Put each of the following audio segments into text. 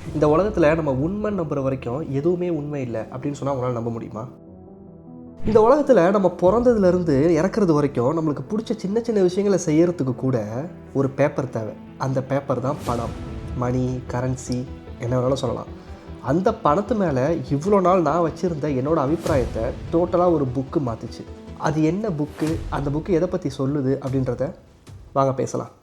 இந்த உலகத்தில் நம்ம உண்மை நம்புகிற வரைக்கும் எதுவுமே உண்மை இல்லை அப்படின்னு சொன்னால் உங்களால் நம்ப முடியுமா? இந்த உலகத்தில் நம்ம பிறந்ததுலேருந்து இறக்குறது வரைக்கும் நம்மளுக்கு பிடிச்ச சின்ன சின்ன விஷயங்களை செய்கிறதுக்கு கூட ஒரு பேப்பர் தேவை. அந்த பேப்பர் தான் பணம், மணி, கரன்சி, என்ன வேணாலும் சொல்லலாம். அந்த பணத்து மேலே இவ்வளோ நாள் நான் வச்சுருந்த என்னோடய அபிப்பிராயத்தை டோட்டலாக ஒரு புக்கு மாற்றிச்சு. அது என்ன புக்கு, அந்த புக்கு எதை பற்றி சொல்லுது அப்படின்றத வாங்க பேசலாம்.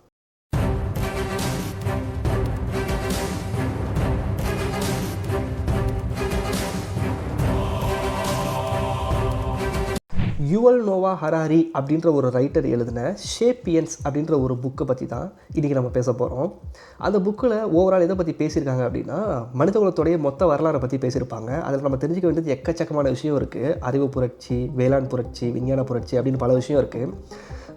யுவல் நோவா ஹராரி அப்படின்ற ஒரு ரைட்டர் எழுதின ஷேப்பியன்ஸ் அப்படின்ற ஒரு புக்கை பற்றி தான் இன்றைக்கி நம்ம பேச போகிறோம். அந்த புக்கில் ஓவரால் எதை பற்றி பேசியிருக்காங்க அப்படின்னா, மனிதகுலத்துடைய மொத்த வரலாறை பற்றி பேசியிருப்பாங்க. அதில் நம்ம தெரிஞ்சுக்க வேண்டியது எக்கச்சக்கமான விஷயம் இருக்குது. அறிவு புரட்சி, வேளாண் புரட்சி, விஞ்ஞான புரட்சி அப்படின்னு பல விஷயம் இருக்குது.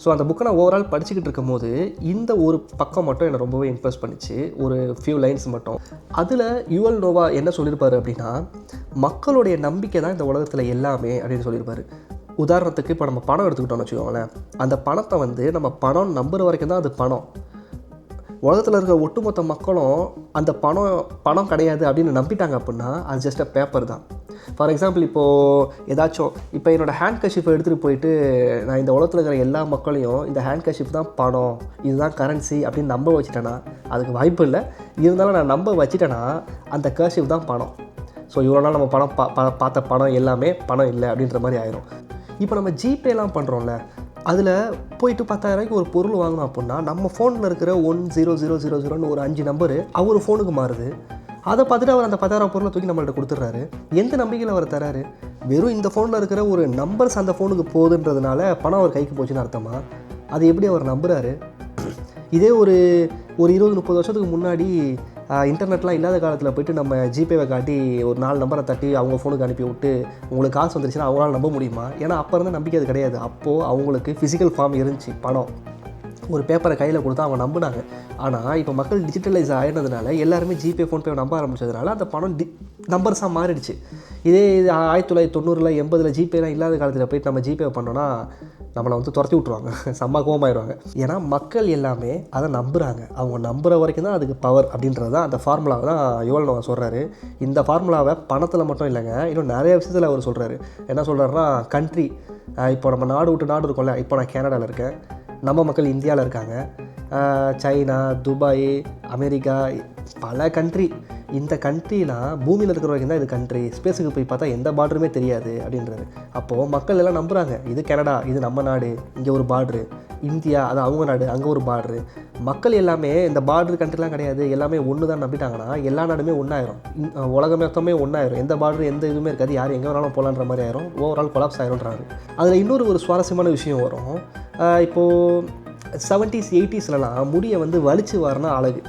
ஸோ அந்த புக்கை நான் ஓவரால் படிச்சுக்கிட்டு இருக்கும் போது இந்த ஒரு பக்கம் மட்டும் என்னை ரொம்பவே இம்ப்ரெஸ் பண்ணிச்சு. ஒரு ஃபியூ லைன்ஸ் மட்டும். அதில் யுவல் நோவா என்ன சொல்லியிருப்பார் அப்படின்னா, மக்களுடைய நம்பிக்கை தான் இந்த உலகத்தில் எல்லாமே அப்படின்னு சொல்லியிருப்பார். உதாரணத்துக்கு இப்போ நம்ம பணம் எடுத்துக்கிட்டோம்னு வச்சுக்கோங்களேன். அந்த பணத்தை நம்ம பணம் நம்புகிற வரைக்கும் தான் அது பணம். உலகத்தில் இருக்கிற ஒட்டுமொத்த மக்களும் அந்த பணம் கிடையாது அப்படின்னு நம்பிட்டாங்க அப்படின்னா அது ஜஸ்ட் அ பேப்பர் தான். ஃபார் எக்ஸாம்பிள், இப்போ என்னோடய ஹேண்ட் கர்ஷிப்பை எடுத்துகிட்டு போயிட்டு நான் இந்த உலகத்தில் இருக்கிற எல்லா மக்களையும் இந்த ஹேண்ட் கர்ஷிப் தான் பணம், இதுதான் கரன்சி அப்படின்னு நம்ப வச்சுட்டேன்னா அதுக்கு வாய்ப்பு இல்லை. இருந்தாலும் நான் நம்ப வச்சுட்டேன்னா அந்த கர்ஷிப் தான் பணம். ஸோ இவ்வளோ நாள் நம்ம பார்த்த பணம் எல்லாமே பணம் இல்லை அப்படின்ற மாதிரி ஆயிரும். இப்போ நம்ம ஜிபேலாம் பண்ணுறோம்ல, அதில் போயிட்டு 10,000 ஒரு பொருள் வாங்கணும் அப்படின்னா நம்ம ஃபோனில் இருக்கிற 100000 ஒரு 5 நம்பரு அவர் ஃபோனுக்கு மாறுது. அதை பார்த்துட்டு அவர் அந்த 10,000 பொருளை தூக்கி நம்மள்ட்ட கொடுத்துட்றாரு. எந்த நம்பிக்கையில் அவர் தராரு? வெறும் இந்த ஃபோனில் இருக்கிற ஒரு நம்பர்ஸ் அந்த ஃபோனுக்கு போகுதுன்றதுனால பணம் அவர் கைக்கு போச்சுன்னு அர்த்தமா? அது எப்படி அவர் நம்புகிறாரு? இதே ஒரு 20-30 வருஷத்துக்கு முன்னாடி இன்டர்நெட்லாம் இல்லாத காலத்தில் போய்ட்டு நம்ம ஜிபேவை காட்டி ஒரு 4 நம்பரை தட்டி அவங்க ஃபோனுக்கு அனுப்பி விட்டு உங்களுக்கு காசு வந்துருச்சுன்னா அவங்களால நம்ப முடியுமா? ஏன்னா அப்போ இருந்த நம்பிக்கை அது கிடையாது. அப்போது அவங்களுக்கு ஃபிசிக்கல் ஃபார்ம் இருந்துச்சு, பணம். ஒரு பேப்பரை கையில் கொடுத்தா அவங்க நம்பினாங்க. ஆனால் இப்போ மக்கள் டிஜிட்டலைஸ் ஆகினதுனால எல்லாருமே ஜிபே, ஃபோன்பே நம்ப ஆரம்பித்ததுனால அந்த பணம் நம்பர்ஸாக மாறிடுச்சு. இதே 1990, 80 ஜிபேலாம் இல்லாத காலத்தில் போய்ட்டு நம்ம ஜிபே பண்ணோன்னா நம்மளை துரத்தி விட்ருவாங்க, செம்ம கோவமாயிடுவாங்க. ஏன்னா மக்கள் எல்லாமே அதை நம்புகிறாங்க. அவங்க நம்புகிற வரைக்கும் தான் அதுக்கு பவர் அப்படின்றது தான் அந்த ஃபார்முலாவை தான் யுவல் நோவா சொல்கிறாரு. இந்த ஃபார்முலாவை பணத்தில் மட்டும் இல்லைங்க, இன்னும் நிறைய விஷயத்தில் அவர் சொல்கிறாரு. என்ன சொல்கிறாருன்னா, கண்ட்ரி, இப்போ நம்ம நாடு விட்டு நாடு இருக்கோம்ல, இப்போ நான் கேனடாவில் இருக்கேன், நம்ம மக்கள் இந்தியாவில் இருக்காங்க, சைனா, துபாய், அமெரிக்கா, பல கண்ட்ரி. இந்த கண்ட்ரிலாம் பூமியில் இருக்கிற வரைக்கும் தான் இது கண்ட்ரி. ஸ்பேஸுக்கு போய் பார்த்தா எந்த பார்டருமே தெரியாது அப்படின்றாரு. அப்போது மக்கள் எல்லாம் நம்புகிறாங்க, இது கனடா, இது நம்ம நாடு, இங்கே ஒரு பார்ட்ரு, இந்தியா அது அவங்க நாடு, அங்கே ஒரு பார்ட்ரு. மக்கள் எல்லாமே இந்த பார்டர் கண்ட்ரிலாம் கிடையாது, எல்லாமே ஒன்று தான் நம்பிட்டாங்கன்னா எல்லா நாடுமே ஒன்றாயிரும், உலகம் மொத்தமே ஒன்றாயிரும். எந்த பார்டர் எந்த இதுவுமே இருக்காது, யார் எங்கே வேணாலும் போகலான்ற மாதிரி ஆயிரும், ஓவரால் கொலாப்ஸ் ஆயிரும்ன்றாரு. அதில் இன்னொரு சுவாரஸ்யமான விஷயம் வரும். இப்போது 70s 80ஸ்லாம் முடியை வலிச்சு வரனா அழகு.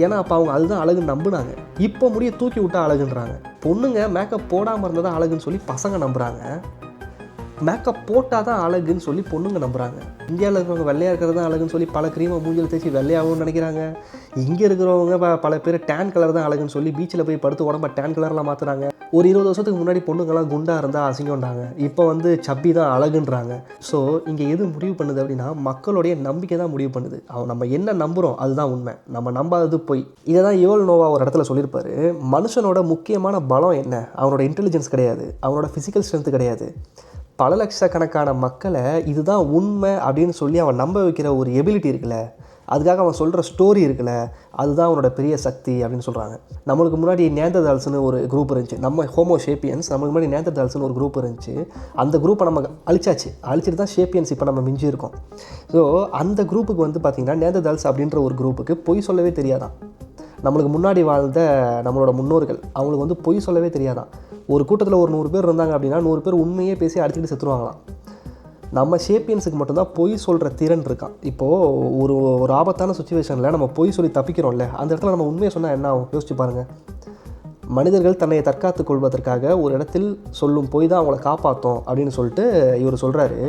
ஏன்னா அப்போ அவங்க அதுதான் அழகுன்னு நம்பினாங்க. இப்போ முடியை தூக்கி விட்டா அழகுன்றாங்க. பொண்ணுங்க மேக்கப் போடாமல் இருந்தால் தான் அழகுன்னு சொல்லி பசங்க நம்புகிறாங்க. மேக்கப் போட்டால் தான் அழகுன்னு சொல்லி பொண்ணுங்க நம்புகிறாங்க. இந்தியாவில் இருக்கிறவங்க வெள்ளையாக இருக்கிறது தான் அழகுன்னு சொல்லி பல க்ரீமை மூஞ்சில் தேய்ச்சி வெள்ளையாகவும் நினைக்கிறாங்க. இங்கே இருக்கிறவங்க பல பேர் டேன் கலர் தான் அழகுன்னு சொல்லி பீச்சில் போய் படுத்து உடம்ப டேன் கலர்லாம் மாற்றுறாங்க. ஒரு 20 வருஷத்துக்கு முன்னாடி பொண்ணுங்கள்லாம் குண்டாக இருந்தால் அசிங்கம்ண்டாங்க, இப்போ சப்பி தான் அழகுன்றாங்க. ஸோ இங்கே எது முடிவு பண்ணுது அப்படின்னா மக்களுடைய நம்பிக்கை தான் முடிவு பண்ணுது. நம்ம என்ன நம்புகிறோம் அதுதான் உண்மை, நம்ம நம்பாதது பொய். இதை தான் யுவல் நோவா ஒரு இடத்துல சொல்லியிருப்பாரு. மனுஷனோட முக்கியமான பலம் என்ன? அவனோட இன்டெலிஜென்ஸ் கிடையாது, அவனோட ஃபிசிக்கல் ஸ்ட்ரென்த் கிடையாது. பல லட்சக்கணக்கான மக்களை இதுதான் உண்மை அப்படின்னு சொல்லி அவன் நம்ப வைக்கிற ஒரு எபிலிட்டி இருக்குல்ல, அதுக்காக அவன் சொல்கிற ஸ்டோரி இருக்குல்ல, அதுதான் அவனோட பெரிய சக்தி அப்படின்னு சொல்கிறாங்க. நம்மளுக்கு முன்னாடி நேந்தர்தால்ஸ்னு ஒரு குரூப் இருந்துச்சு, நம்ம ஹோமோ ஷேப்பியன்ஸ். நம்மளுக்கு முன்னாடி நேந்தர்தால்ஸ்னு ஒரு குரூப் இருந்துச்சு. அந்த குரூப்பை நம்ம அழிச்சிட்டு தான் ஷேப்பியன்ஸ் இப்போ நம்ம மிஞ்சி இருக்கோம். ஸோ அந்த குரூப்புக்கு பார்த்திங்கன்னா நேந்தர்தால்ஸ் அப்படின்ற ஒரு குரூப்புக்கு பொய் சொல்லவே தெரியாதான். நம்மளுக்கு முன்னாடி வாழ்ந்த நம்மளோட முன்னோர்கள் அவங்களுக்கு பொய் சொல்லவே தெரியாதான். ஒரு கூட்டத்தில் ஒரு 100 பேர் இருந்தாங்க அப்படின்னா 100 பேர் உண்மையே பேசி அடிச்சுக்கிட்டு செத்துருவாங்களாம். நம்ம ஷேப்பியன்ஸுக்கு மட்டும்தான் பொய் சொல்கிற திறன் இருக்கான். இப்போது ஒரு ஆபத்தான சுச்சுவேஷனில் நம்ம பொய் சொல்லி தப்பிக்கிறோம்ல, அந்த இடத்துல நம்ம உண்மையை சொன்னால் என்ன ஆகும் யோசிச்சு பாருங்கள். மனிதர்கள் தன்னை தற்காத்துக் கொள்வதற்காக ஒரு இடத்தில் சொல்லும் பொய் தான் அவங்கள காப்பாற்றும் அப்படின்னு சொல்லிட்டு இவர் சொல்கிறாரு.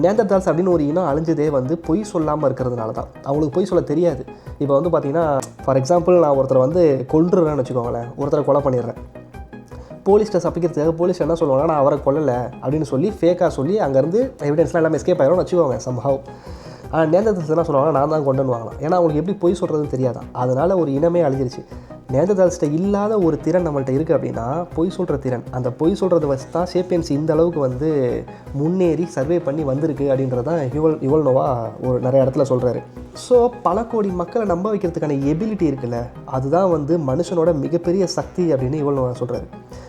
நேந்தர்தால்ஸ் அப்படின்னு ஒரு இனம் அழிஞ்சதே பொய் சொல்லாமல் இருக்கிறதுனால தான். அவங்களுக்கு பொய் சொல்ல தெரியாது. இப்போ பார்த்திங்கன்னா, ஃபார் எக்ஸாம்பிள், நான் ஒருத்தரை கொன்றுறேன்னு வச்சுக்கோங்களேன், ஒருத்தரை கொலை பண்ணிடுறேன். போலீஸ்ட்டை தப்பிக்கிறதுக்காக போலீஸ் என்ன சொல்லுவாங்க, நான் அவரை கொல்லலை அப்படின்னு சொல்லி ஃபேக்காக சொல்லி அங்கேருந்து எவிடன்ஸ்லாம் எல்லாமே எஸ்கேப் ஆகிடும்னு வச்சுக்கோங்க சம்ஹவ். நேந்தர்தால்ஸ் என்ன சொல்லுவாங்க, நான் தான் கொண்டுன்னு வாங்கலாம். ஏன்னா அவங்களுக்கு எப்படி பொய் சொல்கிறதுன்னு தெரியாதான். அதனால் ஒரு இனமே அழிஞ்சிருச்சு. நேண்டர்தால்ஸ்ட்ட இல்லாத ஒரு திறன் நம்மள்ட்ட இருக்குது அப்படின்னா பொய் சொல்கிற திறன். அந்த பொய் சொல்கிறத வச்சு தான் சேப்பியன்ஸ் இந்த அளவுக்கு வந்து முன்னேறி சர்வே பண்ணி வந்திருக்கு அப்படின்றது தான் யுவல் நோவா ஒரு நிறைய இடத்துல சொல்கிறாரு. ஸோ பல கோடி மக்களை நம்ப வைக்கிறதுக்கான எபிலிட்டி இருக்குல்ல, அதுதான் வந்து மனுஷனோட மிகப்பெரிய சக்தி அப்படின்னு யுவல் நோவா சொல்கிறாரு.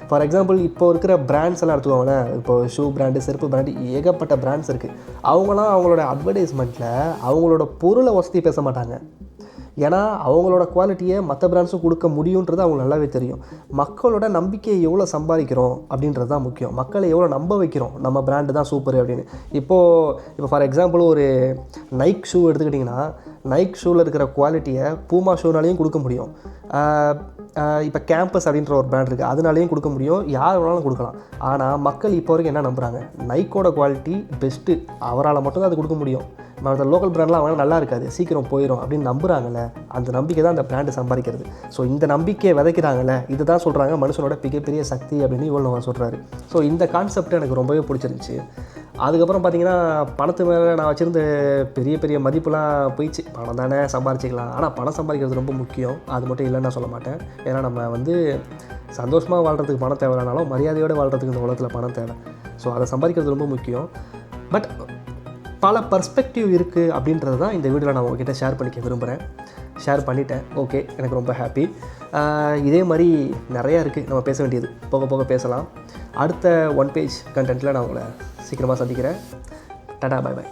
ஃபார் எக்ஸாம்பிள் இப்போ இருக்கிற பிராண்ட்ஸ் எல்லாம் எடுத்துக்கோங்களேன். இப்போ ஷூ பிராண்டு, செருப்பு பிராண்டு, ஏகப்பட்ட பிராண்ட்ஸ் இருக்குது. அவங்களாம் அவங்களோட அட்வர்டைஸ்மெண்ட்டில் அவங்களோட பொருளை வசதி பேச மாட்டாங்க. ஏன்னா அவங்களோட குவாலிட்டியை மற்ற பிராண்ட்ஸும் கொடுக்க முடியுன்றது அவங்களுக்கு நல்லாவே தெரியும். மக்களோட நம்பிக்கையை எவ்வளோ சம்பாதிக்கிறோம் அப்படின்றது தான் முக்கியம். மக்களை எவ்வளோ நம்ப வைக்கிறோம் நம்ம பிராண்டு தான் சூப்பர் அப்படின்னு. இப்போ ஃபார் எக்ஸாம்பிள் ஒரு நைக் ஷூ எடுத்துக்கிட்டிங்கன்னா, நைக் ஷூவில் இருக்கிற குவாலிட்டியை பூமா ஷூனாலையும் கொடுக்க முடியும். இப்போ கேம்பஸ் அப்படின்ற ஒரு பிராண்ட் இருக்குது, அதனாலையும் கொடுக்க முடியும், யார் வேணாலும் கொடுக்கலாம். ஆனால் மக்கள் இப்போ வரைக்கும் என்ன நம்புகிறாங்க? நைக்கோட குவாலிட்டி பெஸ்ட்டு, அவரால் மட்டும்தான் அது கொடுக்க முடியும். மற்ற லோக்கல் பிராண்ட்லாம் அவங்க நல்லா இருக்காது, சீக்கிரம் போயிடும் அப்படின்னு நம்புகிறாங்கல்ல, அந்த நம்பிக்கை தான் அந்த பிராண்டு சம்பாதிக்கிறது. ஸோ இந்த நம்பிக்கையை விதைக்கிறாங்கல்ல, இது தான் சொல்கிறாங்க மனுஷனோட மிகப்பெரிய சக்தி அப்படின்னு யுவல் நோவா சொல்கிறாரு. ஸோ இந்த கான்செப்ட் எனக்கு ரொம்பவே பிடிச்சிருந்துச்சி. அதுக்கப்புறம் பார்த்திங்கன்னா, பணத்து மேலே நான் வச்சுருந்த பெரிய பெரிய மதிப்புலாம் போயிடுச்சு. பணம் தானே சம்பாரிச்சிக்கலாம், ஆனால் பணம் சம்பாதிக்கிறது ரொம்ப முக்கியம், அது மட்டும் இல்லைன்னு நான் சொல்ல மாட்டேன். ஏன்னா நம்ம வந்து சந்தோஷமாக வாழ்கிறதுக்கு பணம் தேவைனாலும் மரியாதையோடு வாழ்கிறதுக்கு இந்த உலகத்தில் பணம் தேவை. ஸோ அதை சம்பாதிக்கிறது ரொம்ப முக்கியம். பட் பல பர்ஸ்பெக்டிவ் இருக்குது அப்படின்றது தான் இந்த வீடியோவில் நான் உங்ககிட்ட ஷேர் பண்ணிக்க விரும்புகிறேன். ஷேர் பண்ணிட்டேன், ஓகே, எனக்கு ரொம்ப ஹாப்பி. இதே மாதிரி நிறையா இருக்குது நம்ம பேச வேண்டியது, போக போக பேசலாம். அடுத்த 1 பேஜ் கண்டென்ட்டில் நான் உங்களை சீக்கிரமாக சந்திக்கிறேன். Ta-ta, bye by.